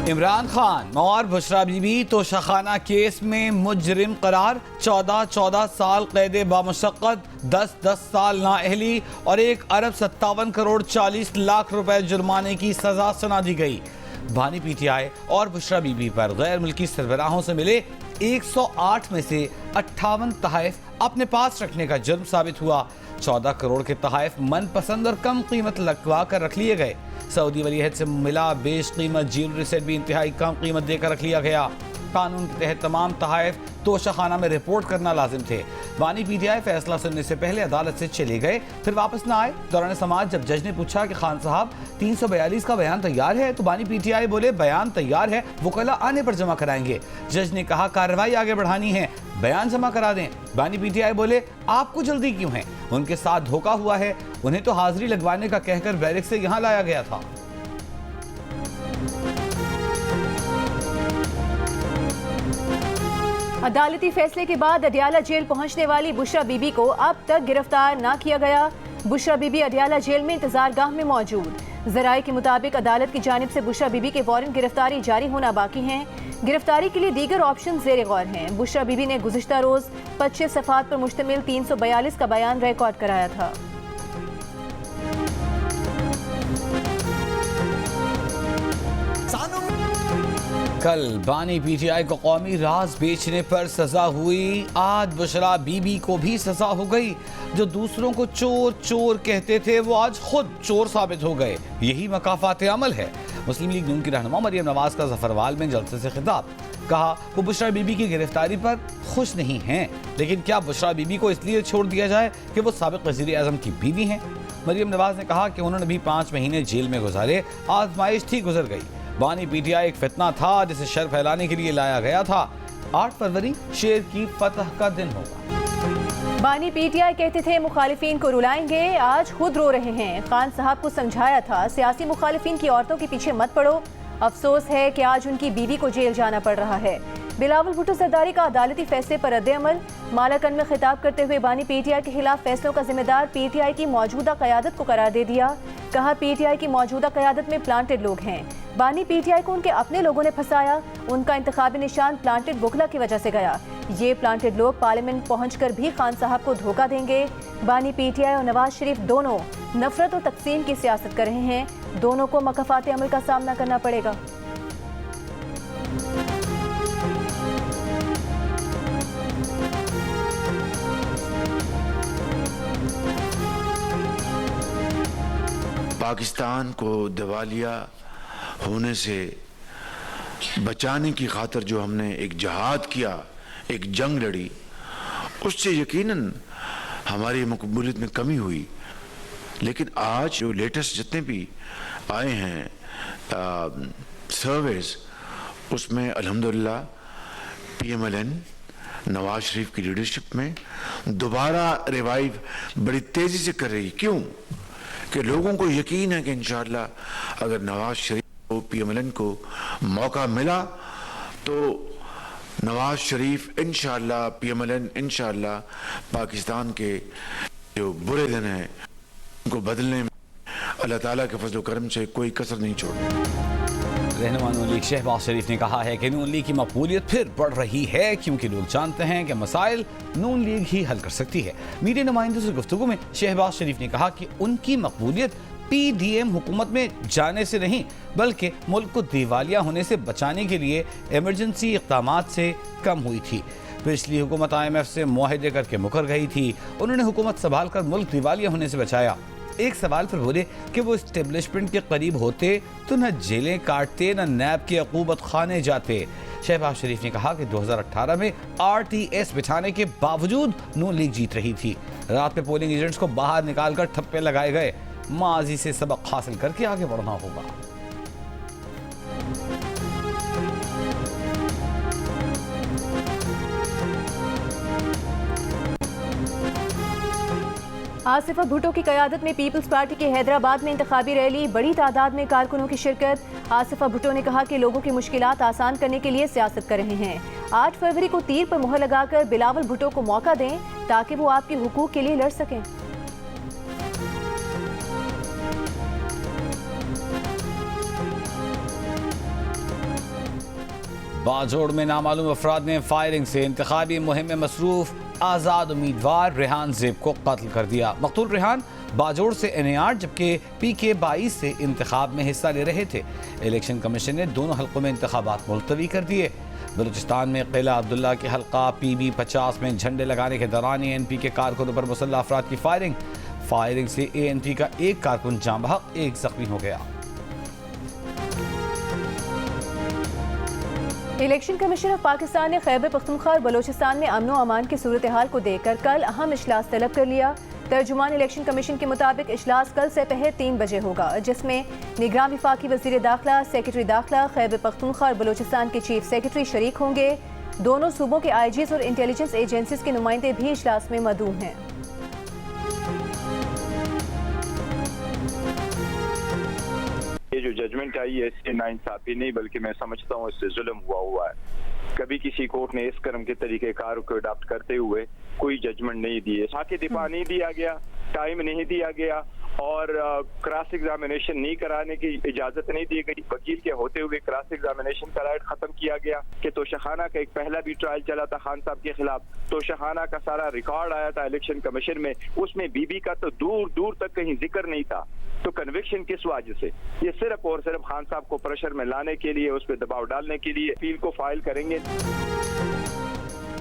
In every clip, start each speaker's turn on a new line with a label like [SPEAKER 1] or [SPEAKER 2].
[SPEAKER 1] इमरान खान और बुशरा बीबी तोशाखाना केस में मुजरिम करार, 14 साल कैद बामुशक्कत, 10 साल नाअहली और 1 अरब 57 करोड़ 40 लाख रुपए जुर्माने की सजा सुना दी गई। बानी पीटीआई और बुशरा बीबी पर गैर मुल्की सरबराहों से मिले 108 में से 58 तहफ़ अपने पास रखने का जुर्म साबित हुआ। 14 करोड़ के तहफ़ मनपसंद और कम कीमत लगवा कर रख लिए गए। सऊदी वलीअहद से मिला बेश कीमत ज्वेलरी सेट भी इंतहाई कम कीमत देकर रख लिया गया। कानून के तहत तमाम तहफ़ तोशाखाना में रिपोर्ट करना लाजिम थे। बानी पीटीआई फैसला सुनने से पहले अदालत से चले गए, फिर वापस न आए। दौरान समाज जब जज ने पूछा कि खान साहब 342 का बयान तैयार है, तो बानी पीटीआई बोले बयान तैयार है, वकला आने पर जमा कराएंगे। जज ने कहा कार्रवाई आगे बढ़ानी है, बयान जमा करा दें। बानी पीटीआई बोले आपको जल्दी क्यों है, उनके साथ धोखा हुआ है, उन्हें तो हाजिरी लगवाने का कहकर बैरिक से यहाँ लाया गया था।
[SPEAKER 2] अदालती फैसले के बाद अडियाला जेल पहुंचने वाली बुशरा बीबी को अब तक गिरफ्तार न किया गया। बुशरा बीबी अडियाला जेल में इंतजारगाह में मौजूद। जराये के मुताबिक अदालत की जानिब से बुशरा बीबी के वारंट गिरफ्तारी जारी होना बाकी हैं। गिरफ्तारी के लिए दीगर ऑप्शन ज़ेर गौर हैं। बुशरा बीबी ने गुज़िश्ता रोज़ 25 सफ़ात पर मुश्तमिल 342 का बयान रिकॉर्ड कराया था।
[SPEAKER 1] कल बानी पीटीआई को कौमी राज बेचने पर सजा हुई, आज बुशरा बीबी को भी सजा हो गई। जो दूसरों को चोर चोर कहते थे वो आज खुद चोर साबित हो गए। यही मकाफात अमल है। मुस्लिम लीग नून की रहनुमा मरियम नवाज का जफरवाल में जलसे से खिताब, कहा वो बुशरा बीबी की गिरफ्तारी पर खुश नहीं हैं, लेकिन क्या बुशरा बीबी को इसलिए छोड़ दिया जाए कि वो साबिक वज़ीर आज़म की बीवी हैं। मरियम नवाज ने कहा कि उन्होंने भी 5 महीने जेल में गुजारे, आजमाइश थी, गुजर गई। बानी पीटीआई एक फितना था जिसे शर फैलाने के लिए लाया गया था। 8 फरवरी शेर की फतह का दिन होगा।
[SPEAKER 2] बानी पीटीआई कहते थे मुखालिफिन को रुलाएंगे, आज खुद रो रहे हैं। खान साहब को समझाया था सियासी मुखालिफिन की औरतों के पीछे मत पड़ो। अफसोस है कि आज उनकी बीवी को जेल जाना पड़ रहा है। बिलावल भुट्टो सरदारी का अदालती फैसले पर रद्द-ए-अमल, मालाकन में खिताब करते हुए बानी पीटीआई के खिलाफ फैसलों का जिम्मेदार पीटीआई की मौजूदा क़यादत को करार दे दिया। कहा पीटीआई की मौजूदा क़यादत में प्लांटेड लोग हैं। बानी पीटीआई को उनके अपने लोगों ने फंसाया। उनका इंतखाबी निशान प्लांटेड बुखला की वजह से गया। ये प्लांटेड लोग पार्लियामेंट पहुंचकर भी खान साहब को धोखा देंगे। बानी पीटीआई और नवाज शरीफ दोनों नफरत और तकसीम की सियासत कर रहे हैं। दोनों को मकाफात अमल का सामना करना पड़ेगा।
[SPEAKER 3] पाकिस्तान को दिवालिया होने से बचाने की खातिर जो हमने एक जहाद किया, एक जंग लड़ी, उससे यकीनन हमारी मकबूलियत में कमी हुई। लेकिन आज जो लेटेस्ट जितने भी आए हैं सर्वेस, उसमें अल्हम्दुलिल्लाह PMLN नवाज शरीफ की लीडरशिप में दोबारा रिवाइव बड़ी तेज़ी से कर रही। क्यों? कि लोगों को यकीन है कि इंशाअल्लाह अगर नवाज शरीफ को PMLN को मौका मिला तो नवाज शरीफ इंशाअल्लाह PMLN इंशाअल्लाह पाकिस्तान के जो बुरे दिन हैं उनको बदलने में अल्लाह ताला के फजल करम से कोई कसर नहीं छोड़े।
[SPEAKER 1] रहनुमा नून लीग शहबाज शरीफ ने कहा है कि नून लीग की मकबूलियत फिर बढ़ रही है, क्योंकि लोग जानते हैं कि मसाइल नून लीग ही हल कर सकती है। मीडिया नुमाइंदों से गुफ्तगू में शहबाज शरीफ ने कहा कि उनकी मकबूलियत PDM हुकूमत में जाने से नहीं, बल्कि मुल्क को दिवालिया होने से बचाने के लिए इमरजेंसी इक़दामात से कम हुई थी। पिछली हुकूमत IMF से मुआहदे करके मुकर गई थी। उन्होंने हुकूमत संभाल कर मुल्क दिवालिया होने से बचाया। एक सवाल पर बोले कि वो इस्टेब्लिशमेंट के करीब होते तो न जेलें काटते, न नैब के अकूबत खाने जाते। शहबाज शरीफ ने कहा कि 2018 में RTS बिठाने के बावजूद नून लीग जीत रही थी। रात में पोलिंग एजेंट्स को बाहर निकालकर ठप्पे लगाए गए। माजी से सबक हासिल करके आगे बढ़ना होगा।
[SPEAKER 2] आसिफा भुट्टो की क़यादत में पीपल्स पार्टी की हैदराबाद में इंतखाबी रैली, बड़ी तादाद में कारकुनों की शिरकत। आसिफा भुट्टो ने कहा कि लोगों की मुश्किलात आसान करने के लिए सियासत कर रहे हैं। 8 फरवरी को तीर पर मुहर लगाकर बिलावल भुट्टो को मौका दें ताकि वो आपके हुकूक के लिए लड़ सकें।
[SPEAKER 1] बाजोड़ में नामालूम अफराद ने फायरिंग से इंतखाबी मुहिम में मसरूफ आज़ाद उम्मीदवार रेहान ज़ेब को कत्ल कर दिया। मकतूल रेहान बाजोड़ से NAR जबकि PK 22 से इंतखाब में हिस्सा ले रहे थे। इलेक्शन कमीशन ने दोनों हल्कों में इंतखाबात मुलतवी कर दिए। बलूचिस्तान में किला अब्दुल्ला के हल्का PB 50 में झंडे लगाने के दौरान ANP के कारकुनों पर मुसल्लह अफराद की फायरिंग से ANP का एक कारकुन जाँ बहक, एक जख्मी हो गया।
[SPEAKER 2] इलेक्शन कमीशन ऑफ पाकिस्तान ने खैबर पख्तूनख्वा और बलोचिस्तान में अमन व अमान की सूरत हाल को देखकर कल अहम इजलास तलब कर लिया। तर्जुमान इलेक्शन कमीशन के मुताबिक इजलास कल से पहर 3 बजे होगा, जिसमें निगरान विफाकी वज़ीर दाखिला, सेक्रेटरी दाखिला, खैबर पख्तूनख्वा और बलोचिस्तान के चीफ सेक्रेटरी शरीक होंगे। दोनों सूबों के IGs और इंटेलिजेंस एजेंसीज के नुमाइंदे भी इजलास में मौजूद हैं।
[SPEAKER 4] ये जो जजमेंट आई है इससे नाइंसाफी नहीं बल्कि मैं समझता हूँ इससे जुल्म हुआ है। कभी किसी कोर्ट ने इस कर्म के तरीक़ेकार को अडॉप्ट करते हुए कोई जजमेंट नहीं दी है। हक दिफा नहीं दिया गया, टाइम नहीं दिया गया और क्रॉस एग्जामिनेशन नहीं कराने की इजाजत नहीं दी गई। वकील के होते हुए क्रॉस एग्जामिनेशन का राइट खत्म किया गया कि तोशाखाना का एक पहला भी ट्रायल चला था खान साहब के खिलाफ। तोशाखाना का सारा रिकॉर्ड आया था इलेक्शन कमीशन में, उसमें बीबी का तो दूर दूर तक कहीं जिक्र नहीं था। तो कन्विक्शन किस वजह से? ये सिर्फ और सिर्फ खान साहब को प्रेशर में लाने के लिए, उस पर दबाव डालने के लिए अपील को फाइल करेंगे।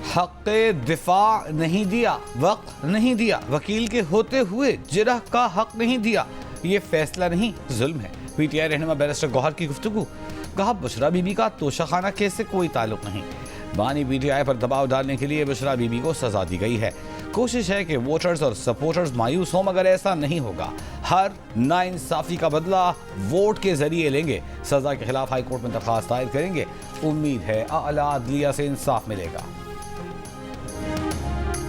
[SPEAKER 1] हक दिफा नहीं दिया, वक्त नहीं दिया, वकील के होते हुए जिरह का हक नहीं दिया, ये फैसला नहीं जुल्म है। PTI रहनुमा बैरिस्टर गौहर की गुफ्तगू। कहा बुशरा बीबी का तोशाखाना केस से कोई ताल्लुक नहीं। बानी PTI पर दबाव डालने के लिए बुशरा बीबी को सजा दी गई है। कोशिश है कि वोटर्स और सपोर्टर्स मायूस हों, मगर ऐसा नहीं होगा। हर नाइंसाफी का बदला वोट के जरिए लेंगे। सजा के खिलाफ हाई कोर्ट में दरखास्त दायर करेंगे। उम्मीद है आला अदलिया से इंसाफ मिलेगा।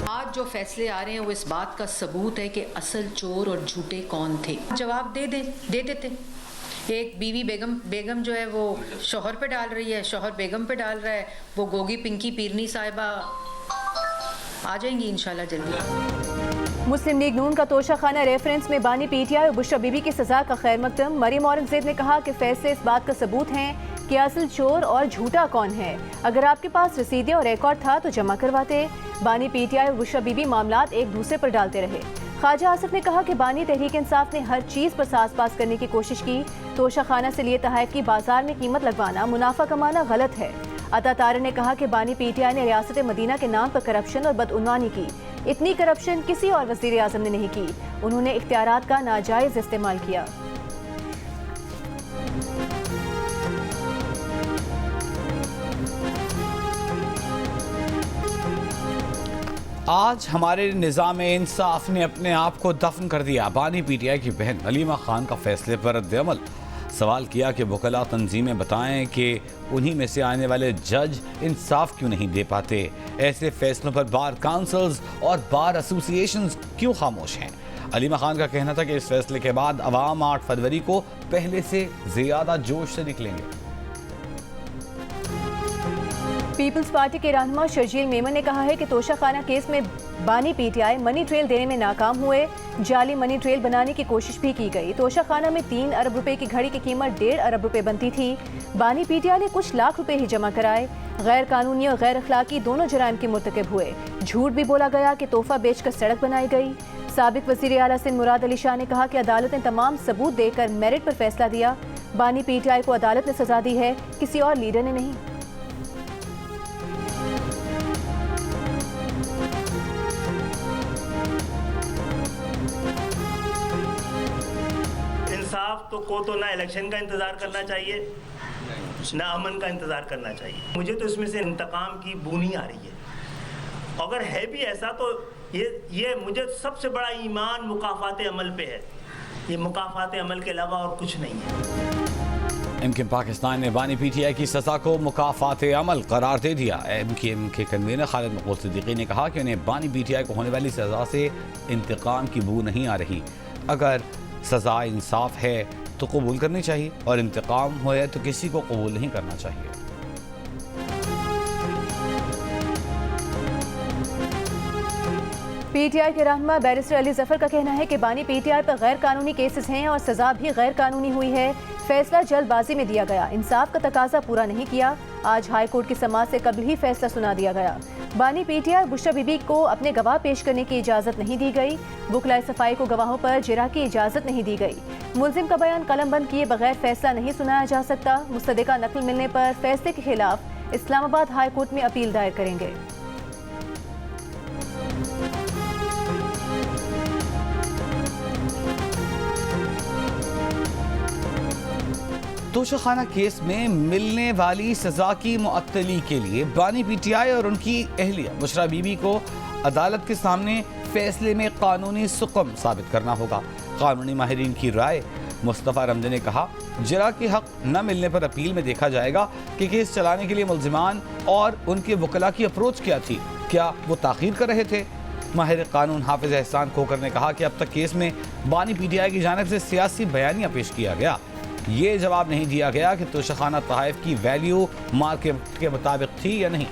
[SPEAKER 5] आज जो फैसले आ रहे हैं वो इस बात का सबूत है कि असल चोर और झूठे कौन थे। जवाब दे देते। एक बीवी बेगम जो है वो शोहर पे डाल रही है, शोहर बेगम पे डाल रहा है, वो गोगी पिंकी पीरनी साहिबा आ जाएंगी इंशाल्लाह जल्दी।
[SPEAKER 2] मुस्लिम लीग नून का तोशाखाना रेफरेंस में बानी PTI और बुशरा बीबी की सजा का खैर मकदम। मरियम औरंगजेब ने कहा कि फैसले इस बात का सबूत हैं कि असल चोर और झूठा कौन है। अगर आपके पास रसीदें और रिकॉर्ड था तो जमा करवाते। बानी PTI और बुशरा बीबी मामलात एक दूसरे पर डालते रहे। ख्वाजा आसिफ ने कहा कि बानी तहरीक इंसाफ ने हर चीज़ पर साज पास करने की कोशिश की। तोशाखाना से लिए तहफ़ की बाजार में कीमत लगवाना, मुनाफा कमाना गलत है। अता तारे ने कहा कि बानी PTI ने रियासत मदीना के नाम पर करप्शन और बदउनवानी की। इतनी करप्शन किसी और वज़ीर आज़म ने नहीं की। उन्होंने इख्तियारात का नाजायज़ इस्तेमाल किया।
[SPEAKER 1] आज हमारे निज़ाम इंसाफ ने अपने आप को दफन कर दिया। बानी PTI की बहन हलीमा खान का फैसले पर रद्द-ए-अमल। सवाल किया कि वकला तंजीमें बताएं कि उन्हीं में से आने वाले जज इंसाफ क्यों नहीं दे पाते। ऐसे फैसलों पर बार काउंसिल्स और बार एसोसिएशंस क्यों खामोश हैं। हलीमा खान का कहना था कि इस फैसले के बाद अवाम 8 फरवरी को पहले से ज्यादा जोश से निकलेंगे।
[SPEAKER 2] पीपल्स पार्टी के रहनुमा शर्जील मेमन ने कहा है कि तोशाखाना केस में बानी PTI मनी ट्रेल देने में नाकाम हुए। जाली मनी ट्रेल बनाने की कोशिश भी की गई। तोशाखाना में 3 अरब रुपए की घड़ी की कीमत 1.5 अरब रुपए बनती थी। बानी PTI ने कुछ लाख रुपए ही जमा कराए। गैर कानूनी और गैर अखलाकी दोनों जराइम के मुर्तकिब हुए। झूठ भी बोला गया कि तोहफा बेचकर सड़क बनाई गई। साबिक वज़ीर आला सिंध मुराद अली शाह ने कहा कि अदालत ने तमाम सबूत देकर मेरिट पर फैसला दिया। बानी PTI को अदालत ने सजा दी है, किसी और लीडर ने नहीं।
[SPEAKER 6] इंसाफ तो ना इलेक्शन का इंतज़ार करना चाहिए ना अमन का इंतज़ार करना चाहिए। मुझे तो इसमें से इंतकाम की बू नहीं आ रही है। अगर है भी ऐसा तो ये मुझे सबसे बड़ा ईमान मुकाफात अमल पे है। ये मुकाफात अमल के अलावा और कुछ नहीं है।
[SPEAKER 1] MKM पाकिस्तान ने बानी PTI की सजा को मुकाफात अमल करार दे दिया। MKM के कन्वीनर खालिद मकबूल सिद्दीकी ने कहा कि उन्हें बानी PTI को होने वाली सजा से इंतकाम की बू नहीं आ रही। अगर सजा इंसाफ है तो कबूल करनी चाहिए और इंतकाम हो तो किसी को कबूल नहीं करना चाहिए।
[SPEAKER 2] पीटीआई के रहनुमा बैरिस्टर अली जफर का कहना है कि बानी पीटीआई पर गैर कानूनी केसेस हैं और सजा भी गैर कानूनी हुई है। फैसला जल्दबाजी में दिया गया, इंसाफ का तकाजा पूरा नहीं किया। आज हाई कोर्ट की समाअत से कबल ही फैसला सुना दिया गया। बानी पीटीआई बुशरा बीबी को अपने गवाह पेश करने की इजाज़त नहीं दी गई। बुकला सफाई को गवाहों पर जिरा की इजाज़त नहीं दी गई। मुलजिम का बयान कलमबंद किए बगैर फैसला नहीं सुनाया जा सकता। मुस्तदिका नकल मिलने पर फैसले के खिलाफ इस्लामाबाद हाई कोर्ट में अपील दायर करेंगे।
[SPEAKER 1] तोशाखाना केस में मिलने वाली सजा की मुअत्तली के लिए बानी पीटीआई और उनकी अहलिया बुशरा बीबी को अदालत के सामने फैसले में कानूनी सुकम साबित करना होगा। कानूनी माहिरीन की राय मुस्तफ़ा रमज़ी ने कहा, जरा के हक न मिलने पर अपील में देखा जाएगा कि केस चलाने के लिए मुल्जिमान और उनके वकला की अप्रोच क्या थी, क्या वो ताख़ीर कर रहे थे। माहिर कानून हाफिज एहसान खोकर ने कहा कि अब तक केस में बानी पीटीआई की जानिब से सियासी बयानिया पेश किया गया। ये जवाब नहीं दिया गया कि तोशाखाना तहाइफ की वैल्यू मार्केट के मुताबिक थी या नहीं।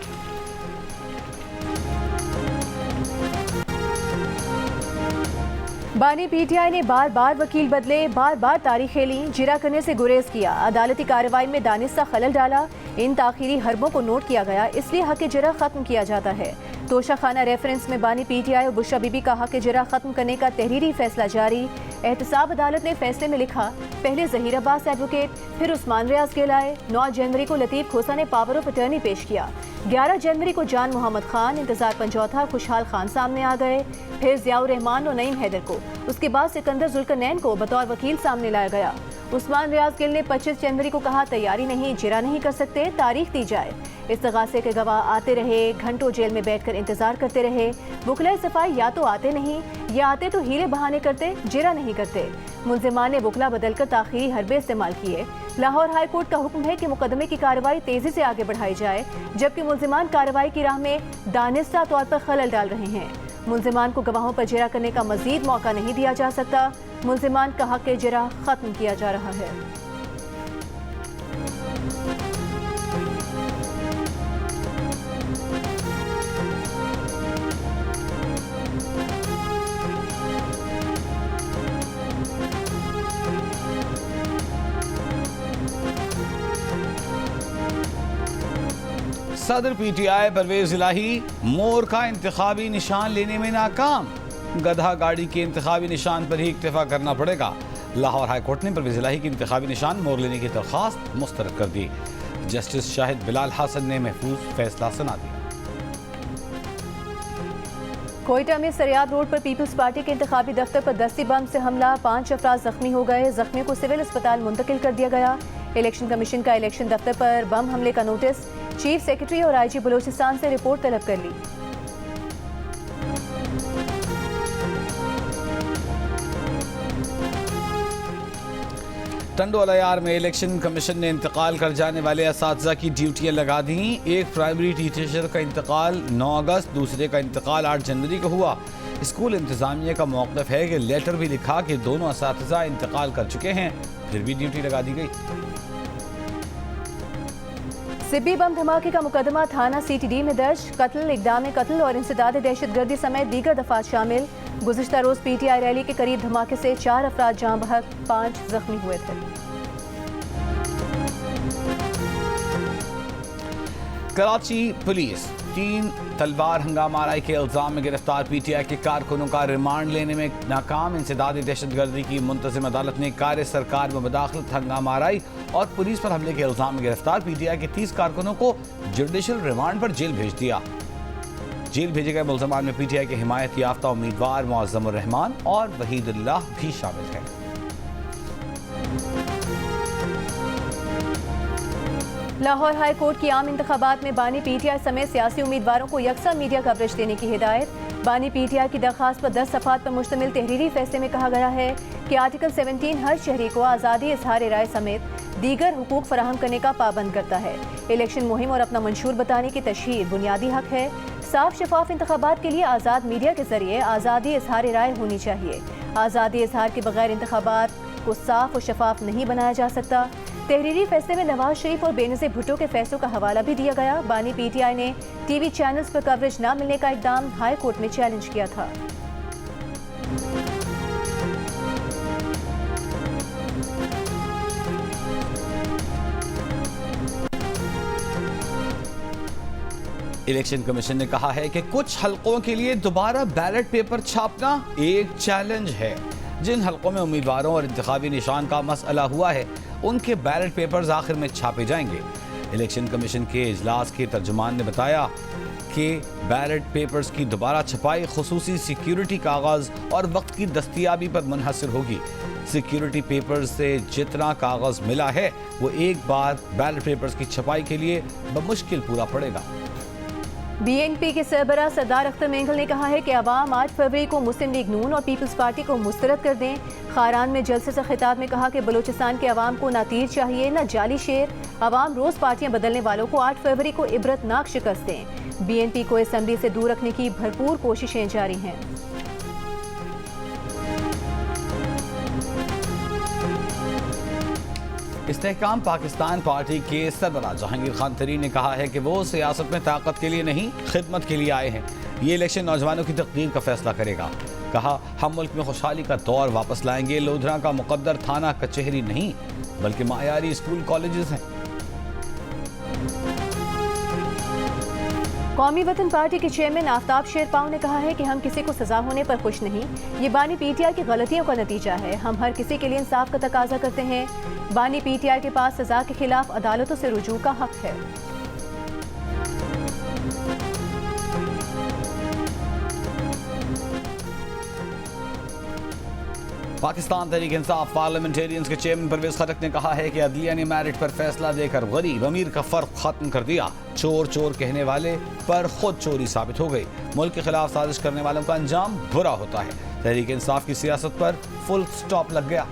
[SPEAKER 2] बानी पीटीआई ने बार बार वकील बदले, बार बार तारीखें ली, जिरा करने से गुरेज किया, अदालती कार्रवाई में दानिस्ता खलल डाला। इन ताखीरी हरबों को नोट किया गया, इसलिए हक जिरा खत्म किया जाता है। तोशाखाना रेफरेंस में बानी पीटीआई और बुशरा बीबी का हक जिरा खत्म करने का तहरीरी फैसला जारी। एहतसाब अदालत ने फैसले में लिखा, पहले जहीर अब्बास एडवोकेट, फिर उस्मान रियाज गेलाए। 9 जनवरी को लतीफ़ खोसा ने पावर ऑफ अटर्नी पेश किया। 11 जनवरी को जान मोहम्मद खान, इंतजार पंजौथा, खुशहाल खान सामने आ गए। फिर ज़ियाउर रहमान और नईम हैदर को, उसके बाद सिकंदर जुल्करनैन को बतौर वकील सामने लाया गया। उस्मान रियाज गिल ने 25 जनवरी को कहा, तैयारी नहीं, जिरा नहीं कर सकते, तारीख दी जाए। इस्तगासे के गवाह आते रहे, घंटों जेल में बैठकर इंतजार करते रहे। बुकला सफाई या तो आते नहीं, या आते तो हीले बहाने करते, जिरा नहीं करते। मुल्जिमान ने बुकला बदलकर ताखीरी हरबे इस्तेमाल किए। लाहौर हाई कोर्ट का हुक्म है कि मुकदमे की कार्रवाई तेजी से आगे बढ़ाई जाए, जबकि मुल्जिमान कार्रवाई की राह में दानिस्ता तौर पर खलल डाल रहे हैं। मुल्जिमान को गवाहों पर जिरा करने का मजीद मौका नहीं दिया जा सकता। मुल्जिमान का हक जिरा खत्म किया जा रहा है।
[SPEAKER 1] सदर पीटीआई परवेज इलाही मोर का इंतखाबी निशान लेने में नाकाम, गधा गाड़ी के इंतखाबी निशान पर ही इक्तफा करना पड़ेगा। लाहौर हाई कोर्ट ने परवेज इलाही की इंतखाबी निशान मोर लेने की दरख्वास्त मुस्तरद कर दी। जस्टिस शाहिद बिलाल हसन ने महफूज फैसला सुना दिया।
[SPEAKER 2] कोयटा में सरियाब रोड पर पीपल्स पार्टी के इंतखाबी दफ्तर पर दस्ती बम से हमला, 5 अफराद जख्मी हो गए। जख्मियों को सिविल अस्पताल मुंतकिल कर दिया गया। इलेक्शन कमीशन का इलेक्शन दफ्तर पर बम हमले का नोटिस, चीफ सेक्रेटरी और आईजी बलोचिस्तान से रिपोर्ट तलब कर ली।
[SPEAKER 1] टंडो अलायार में इलेक्शन कमीशन ने इंतकाल कर जाने वाले असातिज़ा की ड्यूटियां लगा दी। एक प्राइमरी टीचर का इंतकाल 9 अगस्त, दूसरे का इंतकाल 8 जनवरी को हुआ। स्कूल इंतजामिया का मौक़िफ़ है कि लेटर भी लिखा कि दोनों असातिज़ा इंतकाल कर चुके हैं, फिर भी ड्यूटी लगा दी गई।
[SPEAKER 2] सिब्बी बम धमाके का मुकदमा थाना सीटीडी में दर्ज। कत्ल, इक़दाम कत्ल और इंसदाद दहशतगर्दी समेत दीगर दफात शामिल। गुज़िश्ता रोज़ पीटीआई रैली के करीब धमाके से 4 अफराद जाँ बहक, 5 जख्मी हुए थे।
[SPEAKER 1] कराची पुलिस 3 तलवार हंगामाराई के इल्ज़ाम में गिरफ्तार पीटीआई के कारकुनों का रिमांड लेने में नाकाम। इंसदादी दहशतगर्दी की मुंतज़िम अदालत ने कार्य सरकार में मुदाखलत, हंगामाराई और पुलिस पर हमले के इल्ज़ाम में गिरफ्तार पीटीआई के 30 कारकुनों को जुडिशल रिमांड पर जेल भेज दिया। जेल भेजे गए मुल्ज़मान में पीटीआई के हिमायत याफ्ता उम्मीदवार मुअज़्ज़मुर रहमान और वहीदुल्लाह भी शामिल हैं।
[SPEAKER 2] लाहौर हाई कोर्ट की आम इंतखाबात में बानी पीटीआई समेत सियासी उम्मीदवारों को यकसा मीडिया कवरेज देने की हिदायत। बानी पीटीआई की दरख्वास्त पर 10 सफ़हात पर मुश्तमिल तहरीरी फैसले में कहा गया है कि आर्टिकल 17 हर शहरी को आज़ादी इज़हार राय समेत दीगर हुकूक फराहम करने का पाबंद करता है। इलेक्शन मुहिम और अपना मंशूर बताने की तशहीर बुनियादी हक है। साफ शफाफ इंतखाबात के लिए आज़ाद मीडिया के जरिए आज़ादी इज़हार राय होनी चाहिए। आज़ादी इज़हार के बगैर इंतखाबात को साफ और शफाफ नहीं बनाया जा सकता। तहरीरी फैसले में नवाज शरीफ और बेनज़ीर भुट्टो के फैसलों का हवाला भी दिया गया। बानी पीटीआई ने टीवी चैनल्स पर कवरेज न मिलने का इक़दाम हाई कोर्ट में चैलेंज किया था।
[SPEAKER 1] इलेक्शन कमीशन ने कहा है कि कुछ हलकों के लिए दोबारा बैलेट पेपर छापना एक चैलेंज है। जिन हलकों में उम्मीदवारों और इंतखाबी निशान का मसला हुआ है उनके बैलेट पेपर्स आखिर में छापे जाएंगे। इलेक्शन कमीशन के इजलास के तर्जुमान ने बताया कि बैलेट पेपर्स की दोबारा छपाई खुसूसी सिक्योरिटी कागज़ और वक्त की दस्तयाबी पर मुनहसर होगी। सिक्योरिटी पेपर्स से जितना कागज़ मिला है वो एक बार बैलेट पेपर्स की छपाई के लिए बमुश्किल पूरा पड़ेगा।
[SPEAKER 2] बीएनपी के सरबराह सरदार अख्तर मेंगल ने कहा है कि अवाम 8 फरवरी को मुस्लिम लीग नून और पीपल्स पार्टी को मुस्तरद कर दें। खारान में जलसे से खिताब में कहा कि बलूचिस्तान के अवाम को ना तीर चाहिए ना जाली शेर। अवाम रोज पार्टियां बदलने वालों को 8 फरवरी को इबरतनाक शिकस्त दें। बीएनपी को असम्बली से दूर रखने की भरपूर कोशिशें जारी हैं।
[SPEAKER 1] इस्तेहकाम पाकिस्तान पार्टी के सरबराह जहांगीर खान तरीन ने कहा है कि वो सियासत में ताकत के लिए नहीं खिदमत के लिए आए हैं। ये इलेक्शन नौजवानों की तकदीर का फैसला करेगा। कहा, हम मुल्क में खुशहाली का दौर वापस लाएंगे। लोधरा का मुकद्दर थाना कचहरी नहीं बल्कि मायारी स्कूल कॉलेजेस हैं।
[SPEAKER 2] कौमी वतन पार्टी के चेयरमैन आफ्ताब शेरपाव ने कहा है कि हम किसी को सजा होने पर खुश नहीं, ये बानी पीटीआई की गलतियों का नतीजा है। हम हर किसी के लिए इंसाफ का तकाजा करते हैं। बानी पीटीआई के पास सजा के खिलाफ अदालतों से रुजू का हक है।
[SPEAKER 1] पाकिस्तान तहरीक इंसाफ पार्लियामेंटेरियंस के चेयरमैन परवेज खटक ने कहा है कि अदलिया ने मैरिट पर फैसला देकर गरीब अमीर का फर्क खत्म कर दिया। चोर चोर कहने वाले पर खुद चोरी साबित हो गई। मुल्क के खिलाफ साजिश करने वालों का अंजाम बुरा होता है। तहरीक इंसाफ की सियासत पर फुल स्टॉप लग गया।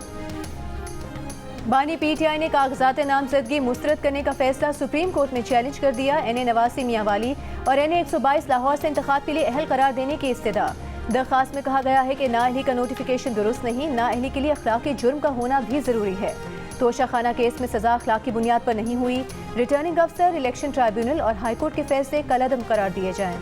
[SPEAKER 2] बानी पीटीआई ने कागजात नामजदगी मुस्तरद करने का फैसला सुप्रीम कोर्ट में चैलेंज कर दिया। एनए नवासी मियांवाली और एनए 122 लाहौर से इंतखाब के लिए अहल करार देने की इस्तदा। दरखास्त में कहा गया है कि नाअहली का नोटिफिकेशन दुरुस्त नहीं, नाअहली के लिए अखलाकी जुर्म का होना भी जरूरी है। तोशाखाना केस में सजा अखलाकी बुनियाद पर नहीं हुई। रिटर्निंग अफसर, इलेक्शन ट्राइब्यूनल और हाईकोर्ट के फैसले कलअदम करार दिए जाएं।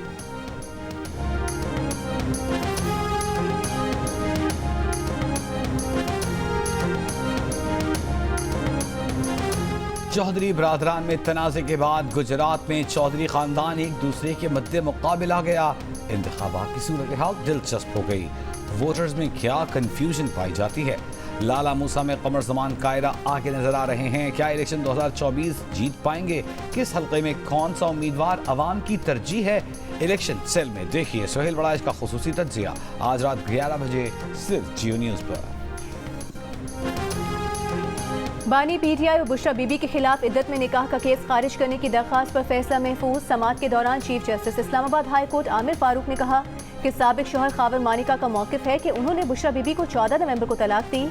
[SPEAKER 1] चौधरी बरादरान में तनाज़े के बाद गुजरात में चौधरी खानदान एक दूसरे के मद्दे मुकाबिल आ गया। इंतखाबात की सूरत हाल दिलचस्प हो गई। वोटर्स में क्या कंफ्यूजन पाई जाती है। लाला मूसा में कमर जमान कायरा आगे नजर आ रहे हैं। क्या इलेक्शन 2024 जीत पाएंगे? किस हल्के में कौन सा उम्मीदवार अवाम की तरजीह है? इलेक्शन सेल में देखिए सोहेल बड़ाइश का खुसूसी तज्जिया आज रात 11 बजे सिर्फ जियो न्यूज पर।
[SPEAKER 2] बानी पीटीआई और बुशरा बीबी के खिलाफ इद्दत में निकाह का केस खारिज करने की दरखास्त पर फैसला महफूज। समाअत के दौरान chief justice Islamabad high court Aamir Farooq ने कहा कि साबिक शौहर खावर मानिका का मौकिफ है कि उन्होंने बुशरा बीबी को 14 नवंबर को तलाक दी।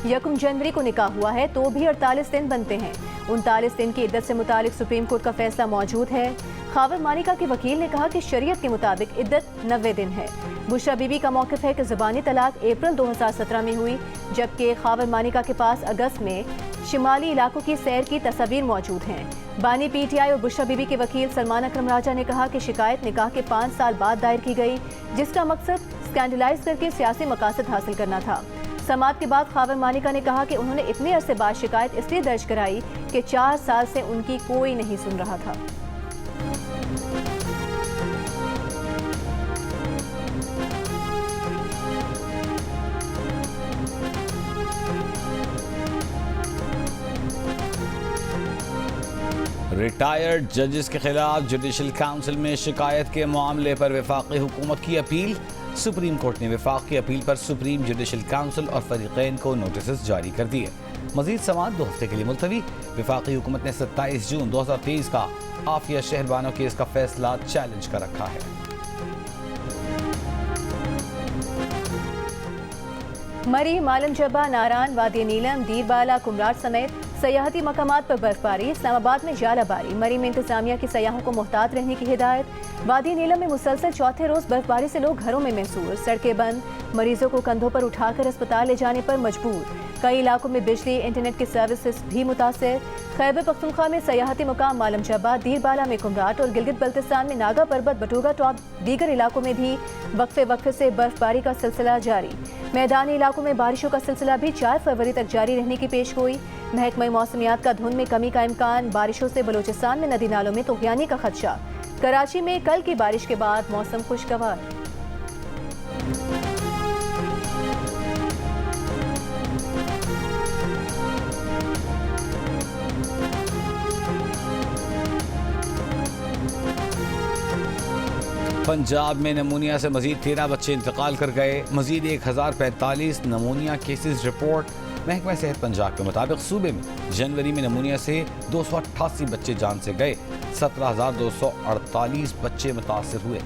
[SPEAKER 2] 1 जनवरी को निकाह हुआ है तो भी 48 दिन बनते हैं। 39 दिन की इद्दत से मुतालिक सुप्रीम कोर्ट का फैसला मौजूद है। खावर मानिका के वकील ने कहा कि शरीयत के मुताबिक इद्दत 90 दिन है। बुशरा बीबी का मौकिफ है कि ज़ुबानी तलाक अप्रैल 2017 में हुई, जबकि खावर मानिका के पास अगस्त में शिमाली इलाकों की सैर की तस्वीर मौजूद हैं। बानी पीटीआई और बुशरा बीबी के वकील सलमान अकरम राजा ने कहा कि शिकायत निकाह के 5 साल बाद दायर की गई, जिसका मकसद स्कैंडलाइज करके सियासी मकासद हासिल करना था। समाअत के बाद खावर मानिका ने कहा कि उन्होंने इतने अरसे बाद शिकायत इसलिए दर्ज कराई कि 4 साल से उनकी कोई नहीं सुन रहा था।
[SPEAKER 1] रिटायर्ड जजेस के खिलाफ जुडिशल काउंसिल में शिकायत के मामले पर वफाकी हुकूमत की अपील। सुप्रीम कोर्ट ने वफाक की अपील पर सुप्रीम जुडिशल काउंसिल और फरीकैन को नोटिस जारी कर दिए। मजीद समाअत 2 हफ्ते के लिए मुलतवी। वफाकी हुकूमत ने 27 जून 2023 का आफिया शहरबानो केस का फैसला चैलेंज कर रखा है।
[SPEAKER 2] मरी, मालम जबा, नारान, वादी नीलम, दीरबाला, कुमराट समेत सयाहती मकामात पर बर्फबारी। इस्लामाबाद में जालाबारी। मरी में इंतजामिया की सयाहों को मोहतात रहने की हिदायत। वादी नीलम में मुसलसल चौथे रोज बर्फबारी से लोग घरों में महसूर। सड़कें बंद, मरीजों को कंधों पर उठाकर अस्पताल ले जाने पर मजबूर। कई इलाकों में बिजली इंटरनेट की सर्विसेज भी मुतासर। खैबर पख्तूनख्वा में सयाहती मुकाम मालम जब्बा, दीरबाला में कुमराट और गिलगित बल्तिस्तान में नागा पर्वत, बटुगा टॉप दीगर इलाकों में भी वक्फे से बर्फबारी का सिलसिला जारी। मैदानी इलाकों में बारिशों का सिलसिला भी 4 फरवरी तक जारी रहने की पेशगोई। महकमा मौसमियात का धुंध में कमी का इम्कान। बारिशों से बलोचिस्तान में नदी नालों में तुग़यानी का खदशा। कराची में कल की बारिश के बाद मौसम खुशगवार।
[SPEAKER 1] पंजाब में नमूनिया से मजीद 13 बच्चे इंतकाल कर गए। मजीद 1045 नमूनिया केसेस रिपोर्ट। महकमा सेहत पंजाब के मुताबिक सूबे में जनवरी में नमूनिया से 288 बच्चे जान से गए। 17,248 बच्चे मुतासर हुए।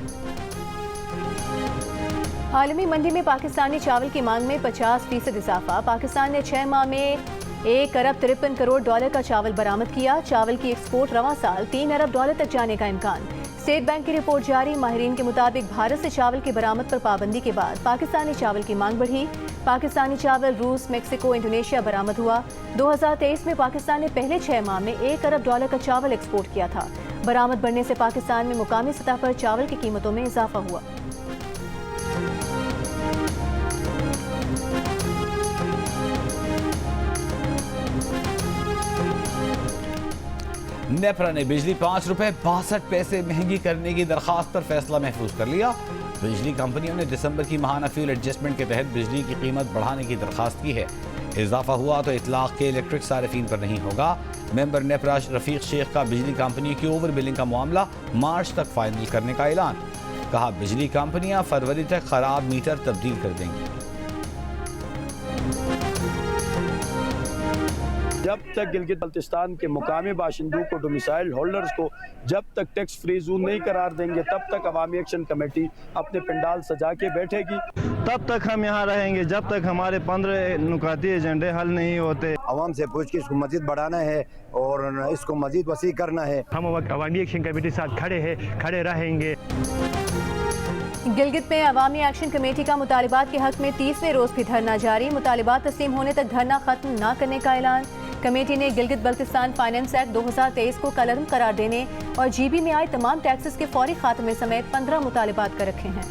[SPEAKER 2] आलमी मंडी में पाकिस्तानी चावल की मांग में 50% इजाफा। पाकिस्तान ने 6 माह में $1 अरब 53 करोड़ का चावल बरामद किया। चावल की एक्सपोर्ट रवां साल $3 अरब तक जाने का इम्कान। स्टेट बैंक की रिपोर्ट जारी। माहिरीन के मुताबिक भारत से चावल की बरामद पर पाबंदी के बाद पाकिस्तानी चावल की मांग बढ़ी। पाकिस्तानी चावल रूस, मेक्सिको, इंडोनेशिया बरामद हुआ। 2023 में पाकिस्तान ने पहले 6 माह में $1 अरब का चावल एक्सपोर्ट किया था। बरामद बढ़ने से पाकिस्तान में मुकामी सतह पर चावल की कीमतों में इजाफा हुआ।
[SPEAKER 1] नेपरा ने बिजली ₹5.62 महंगी करने की दरखास्त पर फैसला महफूज कर लिया। बिजली कंपनियों ने दिसंबर की माहाना फ्यूल एडजस्टमेंट के तहत बिजली की कीमत बढ़ाने की दरखास्त की है। इजाफा हुआ तो इतलाक के इलेक्ट्रिक सारिफीन पर नहीं होगा। मेंबर नेपरा रफीक शेख का बिजली कंपनियों की ओवर बिलिंग का मामला मार्च तक फाइनल करने का ऐलान। कहा बिजली कंपनियां फरवरी तक खराब मीटर तब्दील कर देंगी।
[SPEAKER 7] जब तक गिलगित बल्तिस्तान के मुकामी बाशिंदों को डोमिसाइल होल्डर्स को जब तक टैक्स फ्री जोन नहीं करार देंगे तब तक अवामी एक्शन कमेटी अपने पंडाल सजा के बैठेगी।
[SPEAKER 8] तब तक हम यहाँ रहेंगे जब तक हमारे 15 नुकाती एजेंडे हल नहीं होते।
[SPEAKER 9] आवाम से पूछ के इसको मजीद बढ़ाना है और इसको मजीद वसी करना है।
[SPEAKER 8] हम अवामी एक्शन कमेटी के साथ खड़े रहेंगे।
[SPEAKER 2] गिलगित में अवामी एक्शन कमेटी का मुतालिबात के हक में 30वें रोज भी धरना जारी। मुतालिबात तस्लीम होने तक धरना खत्म न करने का ऐलान। कमेटी ने गिलगित बल्तिस्तान फाइनेंस एक्ट 2023 को कलअदम करार देने और जीबी में आए तमाम टैक्सेस के फौरी खात्मे समेत 15 मुतालिबात कर रखे हैं।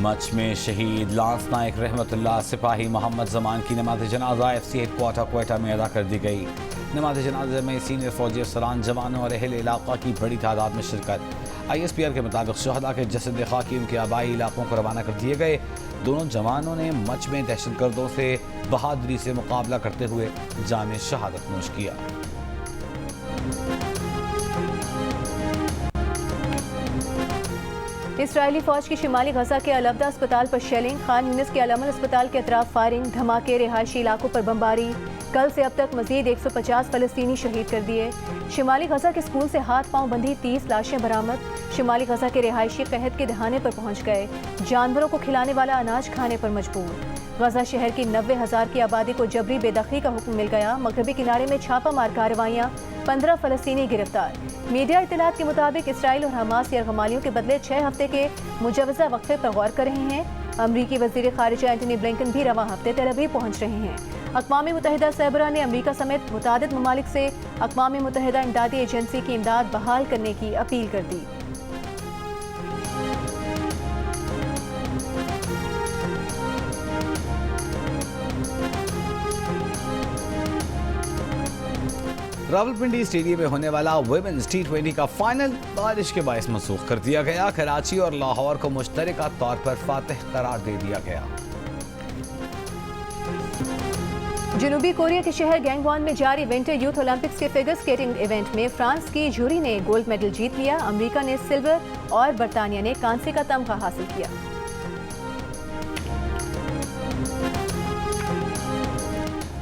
[SPEAKER 1] मच में शहीद लांस नायक रहमतुल्लाह सिपाही मोहम्मद जमान की नमाज जनाजा FC हेडक्वार्टर क्वेटा में अदा कर दी गई। नमाज जनाजा में सीनियर फौजी अफसरान, जवानों और अहल इलाका की बड़ी तादाद में शिरकत। ISPR के मुताबिक शहदा के जसद खाकी उनके आबाई इलाकों को रवाना कर दिए गए। दोनों जवानों ने मच में दहशतगर्दों से बहादुरी से मुकाबला करते हुए जामे शहादत नोश किया।
[SPEAKER 2] इसराइली फौज की शिमाली गजा के अलअब्दा अस्पताल पर शेलिंग। खान यूनिस के अलअमल अस्पताल के अतराफ फायरिंग, धमाके, रिहायशी इलाकों पर बमबारी। कल से अब तक मजीद 150 फलस्तीनी शहीद कर दिए। शिमाली गजा के स्कूल से हाथ पांव बंधी 30 लाशें बरामद। शिमाली गजा के रिहायशी कहत के दहाने पर पहुंच गए। जानवरों को खिलाने वाला अनाज खाने पर मजबूर। गजा शहर की 90,000 की आबादी को जबरी बेदखली का हुक्म मिल गया। मगरबी किनारे में छापा मार कार्रवाइयाँ, 15 फलस्तीनी गिरफ्तार। मीडिया इत्तलात के मुताबिक इसराइल और हमास यरगमालियों के बदले 6 हफ्ते के मुजवजा वक्फे पर गौर कर रहे हैं। अमरीकी वजीर खारिजा एंटनी ब्लिंकन भी रवां हफ्ते तेल अवीव पहुंच रहे हैं। अक़वाम मुत्तहिदा सरबराह ने अमरीका समेत मुतादिद ममालिक से अक़वाम मुत्तहिदा इमदादी एजेंसी की इमदाद बहाल करने की अपील कर दी।
[SPEAKER 1] रावलपिंडी स्टेडियम में होने वाला वुमेन्स T20 का फाइनल बारिश के बायस मनसूख कर दिया गया। कराची और लाहौर को मुश्तरका तौर पर फातिह करार दे दिया गया।
[SPEAKER 2] जनूबी कोरिया के शहर गैंगवॉन में जारी विंटर यूथ ओलंपिक्स के फिगर स्केटिंग इवेंट में फ्रांस की जूरी ने गोल्ड मेडल जीत लिया। अमेरिका ने सिल्वर और बरतानिया ने कांसे का तमगा हासिल किया।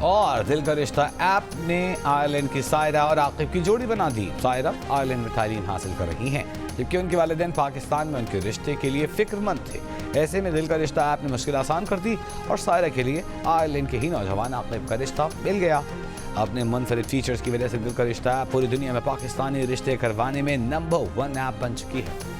[SPEAKER 1] और दिल का रिश्ता ऐप ने आयरलैंड की सायरा और आकिब की जोड़ी बना दी। सायरा आयरलैंड में तालीम हासिल कर रही हैं, जबकि उनके वालिदैन पाकिस्तान में उनके रिश्ते के लिए फिक्रमंद थे। ऐसे में दिल का रिश्ता ऐप ने मुश्किल आसान कर दी और सायरा के लिए आयरलैंड के ही नौजवान आकिब का रिश्ता मिल गया। अपने मुनफरिद फीचर्स की वजह से दिल का रिश्ता ऐप पूरी दुनिया में पाकिस्तानी रिश्ते करवाने में नंबर 1 ऐप बन चुकी है।